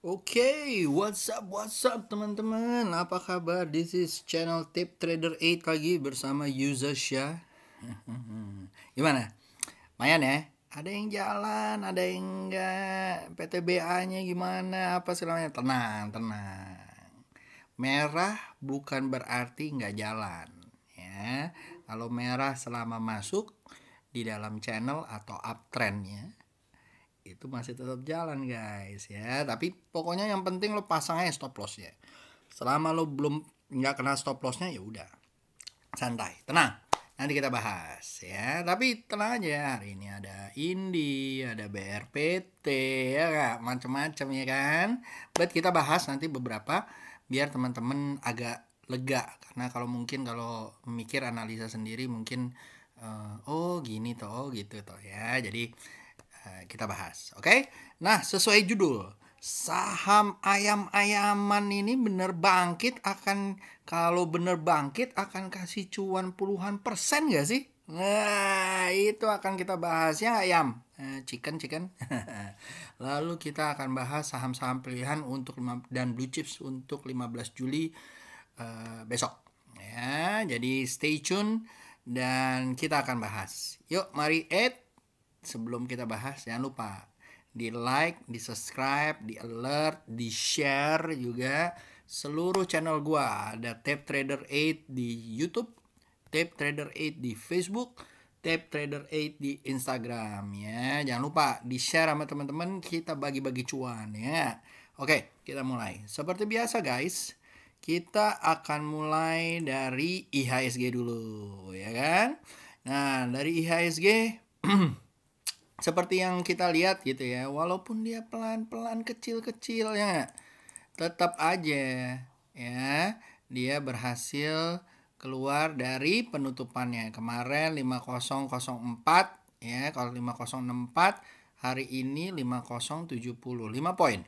What's up teman-teman? Apa kabar? This is channel Tip Trader 8 lagi bersama Yuza Shah. Gimana? Mayan ya? Ada yang jalan, ada yang enggak. PTBA-nya gimana? Apa segalanya? Tenang, tenang. Merah bukan berarti nggak jalan, ya. Kalau merah selama masuk di dalam channel atau uptrendnya itu masih tetap jalan guys ya, tapi pokoknya yang penting lo pasang aja stop loss ya. Selama lo belum nggak kena stop lossnya ya udah santai tenang, nanti kita bahas ya. Tapi tenang aja, hari ini ada Indi, ada BRPT ya kak, macam-macam ya kan. But kita bahas nanti beberapa biar teman-teman agak lega, karena kalau mungkin kalau mikir analisa sendiri mungkin oh gini toh, oh gitu toh ya. Jadi kita bahas. Oke. Nah, sesuai judul, saham ayam-ayaman ini bener bangkit akan, kalau bener bangkit akan kasih cuan puluhan persen gak sih? Nah, itu akan kita bahas ya ayam. Chicken. Lalu kita akan bahas saham-saham pilihan untuk dan blue chips untuk 15 Juli besok. Ya, jadi stay tune dan kita akan bahas. Yuk, mari sebelum kita bahas jangan lupa di like, di subscribe, di alert, di share juga seluruh channel gua. Ada Tape Trader 8 di YouTube, Tape Trader 8 di Facebook, Tape Trader 8 di Instagram ya. Jangan lupa di share sama teman-teman, kita bagi-bagi cuan ya. Oke, kita mulai. Seperti biasa guys, kita akan mulai dari IHSG dulu ya kan. Nah, dari IHSG seperti yang kita lihat gitu ya, walaupun dia pelan-pelan kecil-kecil ya, tetap aja ya dia berhasil keluar dari penutupannya kemarin 5004 ya. Kalau 5064 hari ini 5070, 5 poin.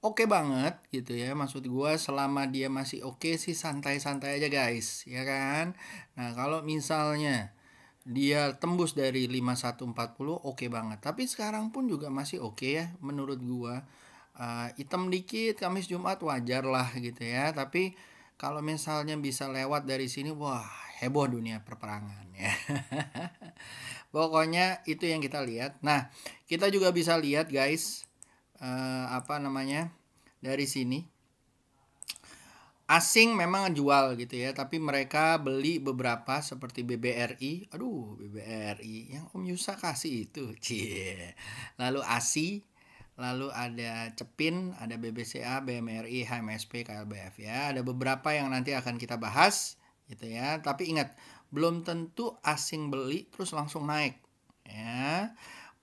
Oke banget gitu ya, maksud gua selama dia masih oke sih santai-santai aja guys ya kan. Nah, kalau misalnya dia tembus dari 5140 oke banget, tapi sekarang pun juga masih oke ya menurut gua. Hitam dikit Kamis Jumat wajar lah gitu ya, tapi kalau misalnya bisa lewat dari sini wah heboh dunia perperangan ya. Pokoknya itu yang kita lihat. Nah, kita juga bisa lihat guys, apa namanya, dari sini asing memang jual gitu ya, tapi mereka beli beberapa seperti BBRI. Aduh, BBRI yang Om Yusa kasih itu. Cie. Lalu ASI, lalu ada Cepin, ada BBCA, BMRI, HMSP, KLBF ya. Ada beberapa yang nanti akan kita bahas gitu ya. Tapi ingat, belum tentu asing beli terus langsung naik ya.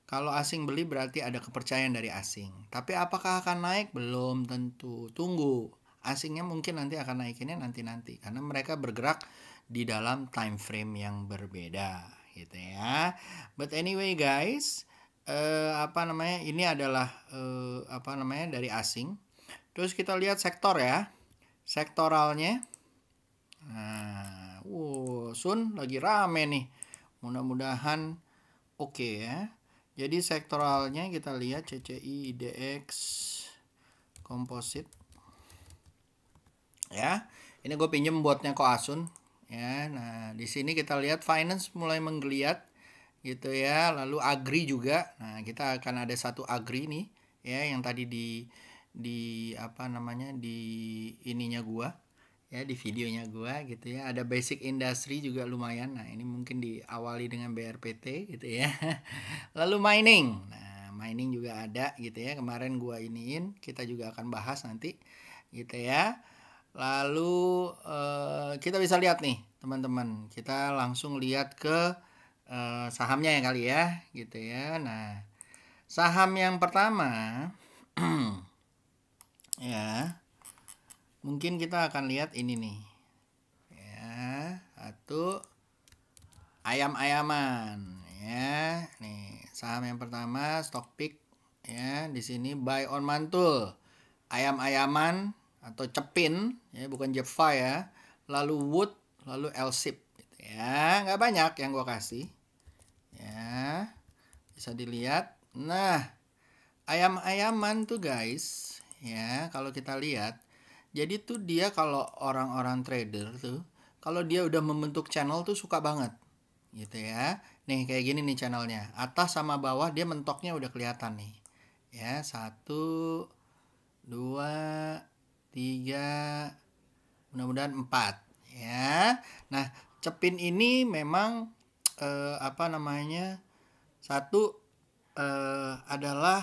Kalau asing beli berarti ada kepercayaan dari asing. Tapi apakah akan naik? Belum tentu. Tunggu. Asingnya mungkin nanti akan naikinnya nanti-nanti. Karena mereka bergerak di dalam time frame yang berbeda. Gitu ya. But anyway guys. Apa namanya? Ini adalah apa namanya, dari asing. Terus kita lihat sektor ya. Sektoralnya. Nah, Sun lagi rame nih. Mudah-mudahan oke ya. Jadi sektoralnya kita lihat CCI, IDX, komposit. Ya, ini gue pinjem buatnya Koasun. Ya, nah di sini kita lihat finance mulai menggeliat gitu ya. Lalu agri juga. Nah kita akan ada satu agri nih ya, yang tadi di apa namanya, di ininya gua ya, di videonya gua gitu ya. Ada basic industry juga lumayan. Nah ini mungkin diawali dengan BRPT gitu ya. Lalu mining. Nah, mining juga ada gitu ya. Kemarin gua iniin, kita juga akan bahas nanti gitu ya. Lalu kita bisa lihat nih, teman-teman. Kita langsung lihat ke sahamnya ya kali ya, gitu ya. Nah, saham yang pertama ya, mungkin kita akan lihat ini nih. Ya, satu ayam-ayaman ya. Nih, saham yang pertama Stockpick ya, di sini buy on mantul. Ayam-ayaman atau Cepin ya, bukan Jepfa ya. Lalu Wood, lalu Elsip gitu ya. Nggak banyak yang gua kasih. Ya. Bisa dilihat. Nah, ayam-ayaman tuh guys ya, kalau kita lihat, jadi tuh dia kalau orang-orang trader tuh, kalau dia udah membentuk channel tuh suka banget, gitu ya. Nih kayak gini nih channelnya, atas sama bawah dia mentoknya udah kelihatan nih, ya 1, 2, 3, mudah-mudahan 4, ya. Nah, Cepin ini memang apa namanya, satu adalah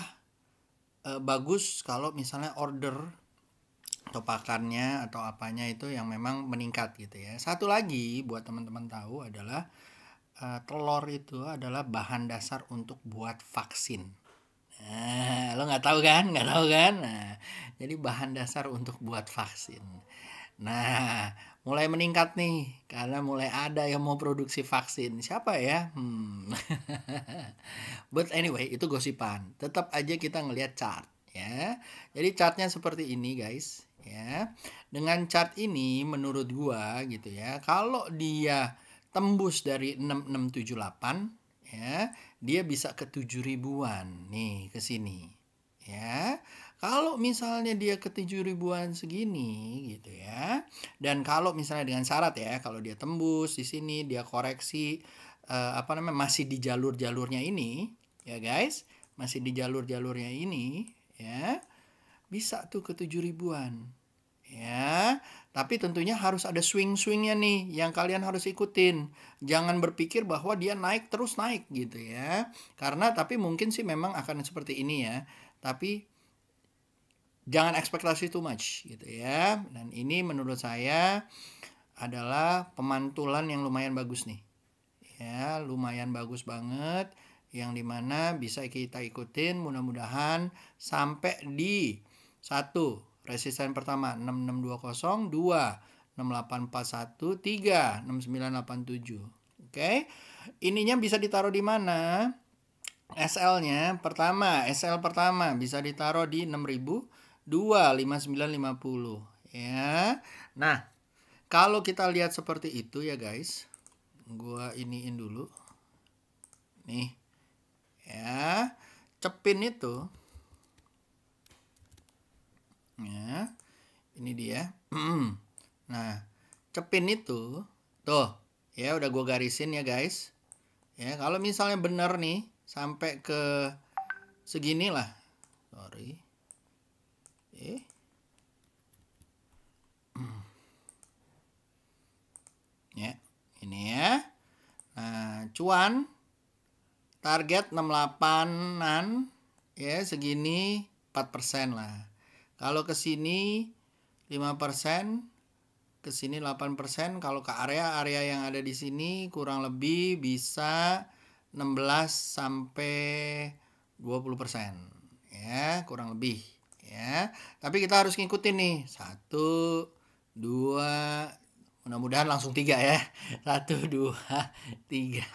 bagus kalau misalnya order atau pakannya atau apanya itu yang memang meningkat gitu ya. Satu lagi buat teman-teman tahu adalah telur itu adalah bahan dasar untuk buat vaksin. Nah, lo nggak tahu kan? Nggak tahu kan? Nah, jadi bahan dasar untuk buat vaksin. Nah, mulai meningkat nih karena mulai ada yang mau produksi vaksin. Siapa ya? But anyway, itu gosipan. Tetap aja kita ngelihat chart ya. Jadi chartnya seperti ini guys ya. Dengan chart ini menurut gua gitu ya, kalau dia tembus dari 6678 ya, dia bisa ke 7 ribuan nih ke sini ya. Kalau misalnya dia ke 7 ribuan segini gitu ya. Dan kalau misalnya dengan syarat ya, kalau dia tembus di sini, dia koreksi apa namanya, masih di jalur-jalurnya ini ya guys, masih di jalur-jalurnya ini ya, bisa tuh ke 7 ribuan ya. Tapi tentunya harus ada swing-swingnya nih yang kalian harus ikutin. Jangan berpikir bahwa dia naik terus naik gitu ya. Karena tapi mungkin sih memang akan seperti ini ya. Tapi jangan ekspektasi too much gitu ya. Dan ini menurut saya adalah pemantulan yang lumayan bagus nih. Ya, lumayan bagus banget yang dimana bisa kita ikutin, mudah-mudahan sampai di 1 resisten pertama 6620, 2 6841, 3 6987. Oke. Ininya bisa ditaruh di mana? SL-nya SL pertama bisa ditaruh di 6000, 2 5950 ya. Nah, kalau kita lihat seperti itu ya guys, gua iniin dulu nih ya, Cepin itu ya, ini dia. Nah, Cepin itu tuh ya, udah gua garisin ya guys ya. Kalau misalnya bener nih sampai ke segini lah, sorry ya, ini ya. Nah, cuan target 68-an ya, segini 4% lah. Kalau ke sini 5%, ke sini 8%, kalau ke area-area yang ada di sini kurang lebih bisa 16 sampai 20% ya, kurang lebih ya. Tapi kita harus ngikutin nih. 1, 2, mudah-mudahan langsung 3 ya. 1, 2, 3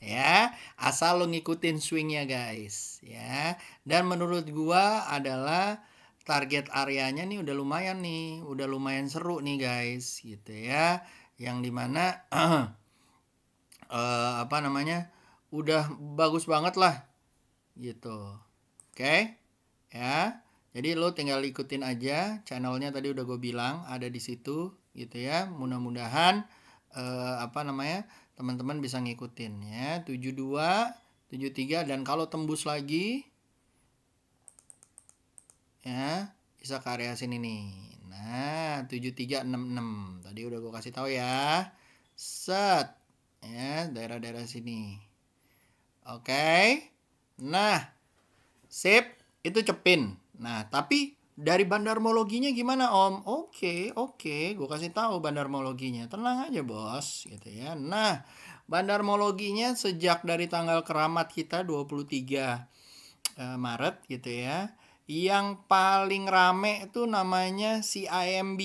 ya, asal lo ngikutin swingnya guys ya. Dan menurut gua adalah target areanya nih udah lumayan nih, udah lumayan seru nih guys gitu ya, yang dimana apa namanya, udah bagus banget lah gitu. Oke ya, jadi lo tinggal ikutin aja channelnya, tadi udah gue bilang ada di situ gitu ya. Mudah-mudahan apa namanya, teman-teman bisa ngikutin ya. 72, 73, dan kalau tembus lagi ya bisa ke area sini nih. Nah, 7366 tadi udah gue kasih tahu ya. Set ya, daerah-daerah sini. Oke. Nah, sip, itu Cepin. Nah, tapi dari bandarmologinya gimana Om? Oke, gue kasih tahu bandarmologinya. Tenang aja bos, gitu ya. Nah, bandarmologinya sejak dari tanggal keramat kita 23 Maret gitu ya. Yang paling rame itu namanya CIMB,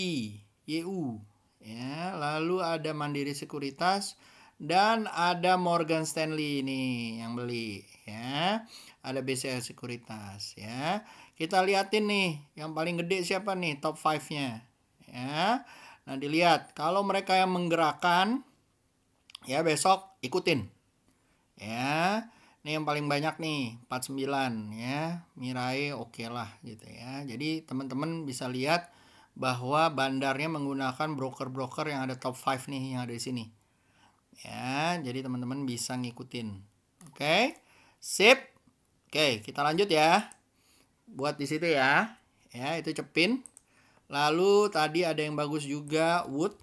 YU. Ya, lalu ada Mandiri Sekuritas dan ada Morgan Stanley nih yang beli ya. Ada BCA Sekuritas ya. Kita liatin nih yang paling gede siapa nih, top 5-nya ya. Nah, dilihat kalau mereka yang menggerakkan ya, besok ikutin ya. Ini yang paling banyak nih, 49 ya. Mirai oke lah gitu ya. Jadi teman-teman bisa lihat bahwa bandarnya menggunakan broker-broker yang ada top 5 nih yang ada di sini. Ya, jadi teman-teman bisa ngikutin. Oke. Sip. Oke, kita lanjut ya. Buat di situ ya. Ya, itu cepin. Lalu tadi ada yang bagus juga, Wood.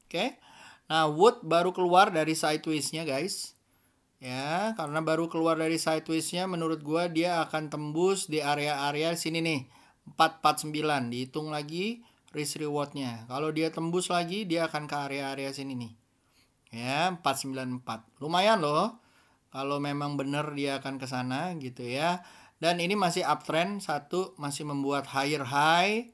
Oke. Nah, Wood baru keluar dari sideways-nya, guys. Ya, karena baru keluar dari sideways-nya, menurut gua dia akan tembus di area-area sini nih. 449, dihitung lagi risk reward-nya. Kalau dia tembus lagi, dia akan ke area-area sini nih. Ya, 494. Lumayan loh. Kalau memang benar dia akan ke sana gitu ya. Dan ini masih uptrend, satu masih membuat higher high,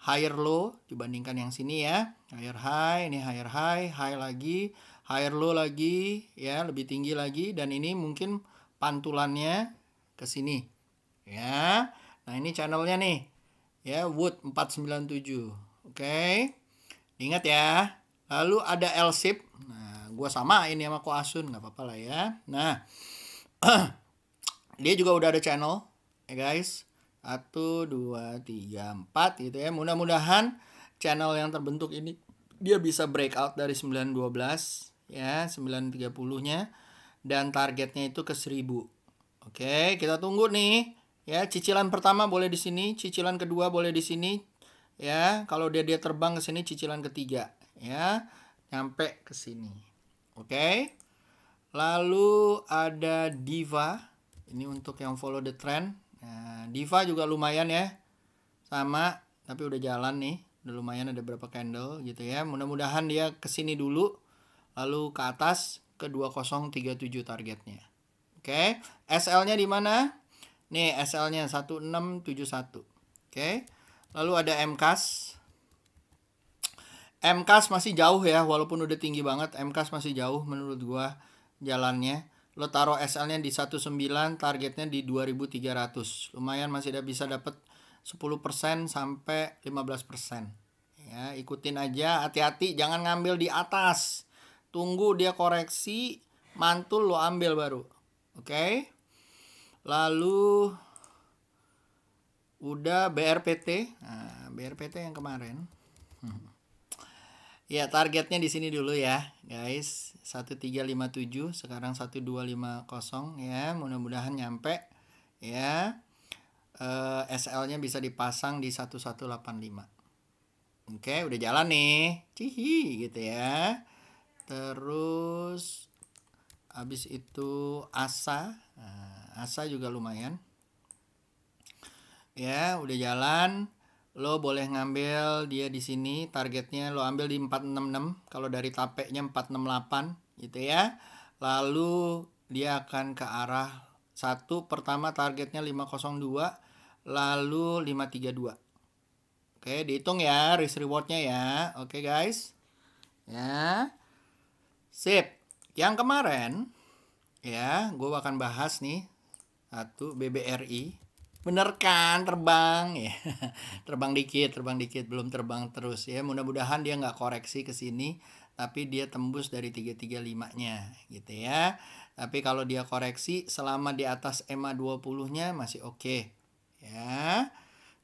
higher low dibandingkan yang sini ya. Higher high, ini higher high, high lagi, higher low lagi ya, lebih tinggi lagi, dan ini mungkin pantulannya ke sini. Ya. Nah, ini channelnya nih. Ya, Wood 497. Oke. Ingat ya. Lalu ada L-shape. Nah, gua sama ini sama Koasun, nggak apa-apa lah ya. Nah, dia juga udah ada channel ya guys. 1, 2, 3, 4 gitu ya. Mudah-mudahan channel yang terbentuk ini dia bisa breakout dari 912 ya, 930-nya, dan targetnya itu ke 1000. Oke, kita tunggu nih ya. Cicilan pertama boleh di sini, cicilan kedua boleh di sini ya. Kalau dia terbang ke sini, cicilan ketiga ya, nyampe ke sini. Oke. Lalu ada Diva. Ini untuk yang follow the trend. Nah, Diva juga lumayan ya. Sama, tapi udah jalan nih. Udah lumayan, ada berapa candle gitu ya. Mudah-mudahan dia ke sini dulu. Lalu ke atas ke 2037 targetnya. Oke. SL-nya di mana? Nih, SL-nya 1671. Oke. Lalu ada MCAS. MCAS masih jauh ya, walaupun udah tinggi banget. MCAS masih jauh menurut gua jalannya. Lo taruh SL-nya di 19, targetnya di 2300. Lumayan, masih bisa dapat 10% sampai 15%. Ya, ikutin aja, hati-hati jangan ngambil di atas. Tunggu dia koreksi, mantul lo ambil baru. Oke. Lalu udah BRPT. Nah, BRPT yang kemarin. Ya, targetnya di sini dulu ya, guys. 1357, sekarang 1250 ya. Mudah-mudahan nyampe ya. SL-nya bisa dipasang di 1185. Oke, udah jalan nih. Cihi gitu ya. Terus habis itu ASA. Nah, ASA juga lumayan. Ya, udah jalan. Lo boleh ngambil dia di sini, targetnya lo ambil di 466, kalau dari tapeknya 468 gitu ya. Lalu dia akan ke arah satu, pertama targetnya 502, lalu 532. Oke, dihitung ya risk rewardnya ya. Oke guys. Ya. Sip. Yang kemarin ya, gue akan bahas nih satu, BBRI. Bener kan terbang ya. Terbang dikit, belum terbang terus ya. Mudah-mudahan dia nggak koreksi ke sini, tapi dia tembus dari 335-nya gitu ya. Tapi kalau dia koreksi selama di atas EMA 20-nya masih oke. Ya.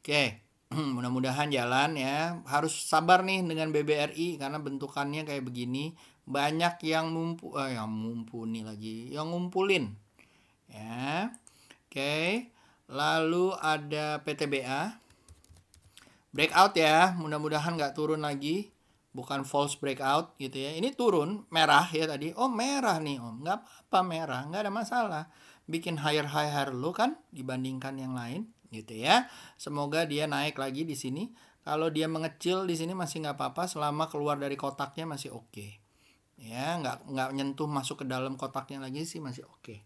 Oke. Mudah-mudahan jalan ya. Harus sabar nih dengan BBRI karena bentukannya kayak begini. Banyak yang mumpuni lagi, yang ngumpulin. Ya. Oke. Lalu ada PTBA. Breakout ya. Mudah-mudahan nggak turun lagi. Bukan false breakout gitu ya. Ini turun. Merah ya tadi. Oh merah nih om. Nggak apa-apa merah. Nggak ada masalah. Bikin higher high higher low kan. Dibandingkan yang lain gitu ya. Semoga dia naik lagi di sini. Kalau dia mengecil di sini masih nggak apa-apa. Selama keluar dari kotaknya masih oke. Ya. Nggak nyentuh masuk ke dalam kotaknya lagi sih masih oke.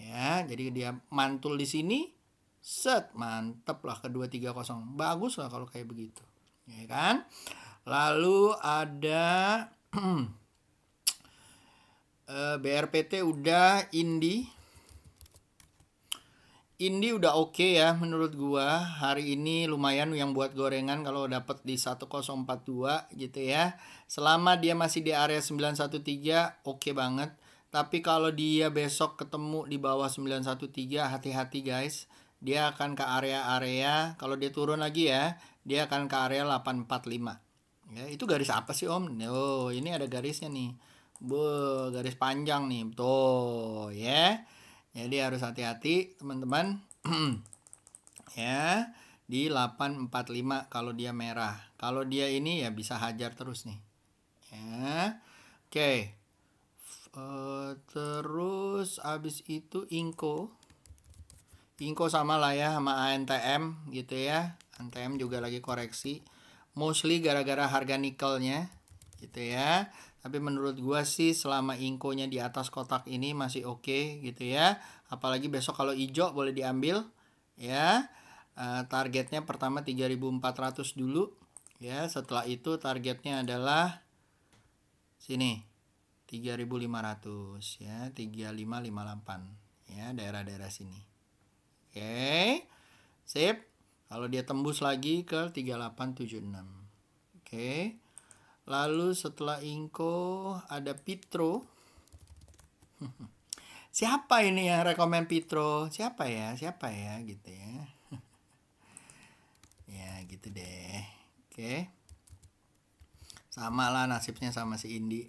Ya. Jadi dia mantul di sini. Set, mantep lah ke 230. Bagus lah kalau kayak begitu. Ya kan? Lalu ada BRPT udah, Indi udah oke ya menurut gua. Hari ini lumayan yang buat gorengan kalau dapat di 1042 gitu ya. Selama dia masih di area 913 oke banget. Tapi kalau dia besok ketemu di bawah 913, hati-hati guys. Dia akan ke area-area, kalau dia turun lagi ya, dia akan ke area 845. Ya, itu garis apa sih Om? Oh, ini ada garisnya nih. Garis panjang nih. Tuh, ya. Jadi harus hati-hati teman-teman. Ya, di 845 kalau dia merah. Kalau dia ini ya bisa hajar terus nih. Ya. Oke. Terus abis itu Inco sama lah ya, sama ANTM gitu ya. ANTM juga lagi koreksi, mostly gara-gara harga nikelnya gitu ya. Tapi menurut gua sih selama Inco-nya di atas kotak ini masih oke gitu ya. Apalagi besok kalau hijau boleh diambil ya. Targetnya pertama 3.400 dulu ya. Setelah itu targetnya adalah sini 3.500 ya, 3558 ya, daerah-daerah sini. Oke. Sip. Kalau dia tembus lagi ke 3876. Oke. Lalu setelah Inco ada Pitro. Siapa ini yang rekomen Pitro? Siapa ya gitu ya. Ya gitu deh. Oke. Sama lah nasibnya sama si Indi.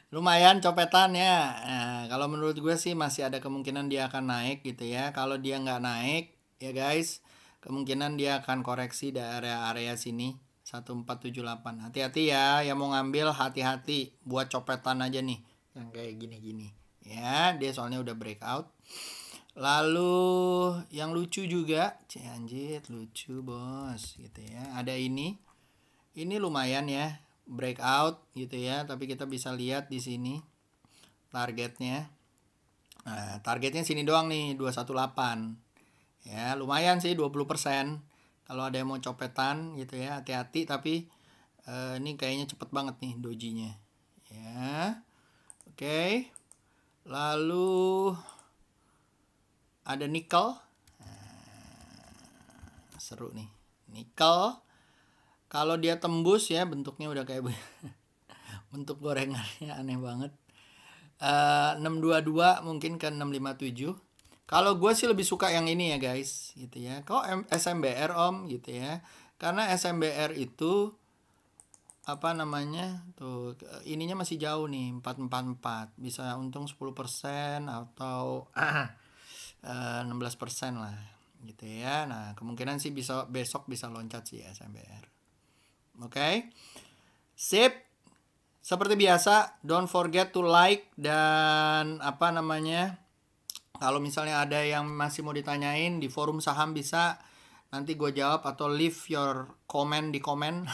Lumayan copetan ya. Nah, kalau menurut gue sih masih ada kemungkinan dia akan naik gitu ya. Kalau dia nggak naik ya guys, kemungkinan dia akan koreksi di area-area sini 1478. Hati-hati ya, yang mau ngambil hati-hati buat copetan aja nih yang kayak gini-gini. Ya, dia soalnya udah breakout. Lalu yang lucu juga, anjir lucu bos gitu ya. Ada ini lumayan ya, breakout gitu ya, tapi kita bisa lihat di sini targetnya. Nah, targetnya sini doang nih 218. Ya, lumayan sih 20%. Kalau ada yang mau copetan gitu ya, hati-hati tapi ini kayaknya cepet banget nih dojinya. Ya. Oke. Lalu ada nikel. Nah, seru nih. Nikel kalau dia tembus ya, bentuknya udah kayak bentuk gorengannya aneh banget. 622 mungkin ke 657. Kalau gue sih lebih suka yang ini ya guys, gitu ya. Kok SMBR Om gitu ya? Karena SMBR itu apa namanya tuh, ininya masih jauh nih, 444, bisa untung 10% atau 16% lah gitu ya. Nah kemungkinan sih bisa besok bisa loncat sih SMBR. Oke. Sip. Seperti biasa, don't forget to like dan apa namanya? Kalau misalnya ada yang masih mau ditanyain di forum saham bisa nanti gue jawab atau leave your comment di komen.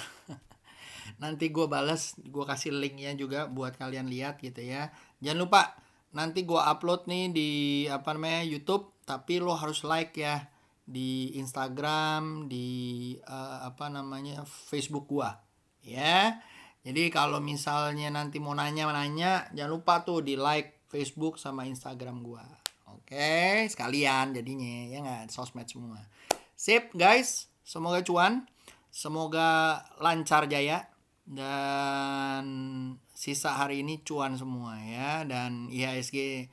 Nanti gue balas, gue kasih linknya juga buat kalian lihat gitu ya. Jangan lupa nanti gue upload nih di apa namanya YouTube, tapi lo harus like ya di Instagram, di apa namanya Facebook gua ya. Jadi kalau misalnya nanti mau nanya jangan lupa tuh di like Facebook sama Instagram gua. Oke, sekalian jadinya ya nggak, sosmed semua. Sip guys, semoga cuan, semoga lancar jaya dan sisa hari ini cuan semua ya, dan IHSG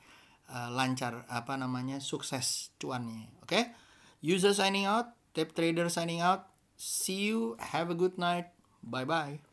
lancar apa namanya sukses cuannya. Oke. User signing out, Tape Trader signing out. See you, have a good night. Bye bye.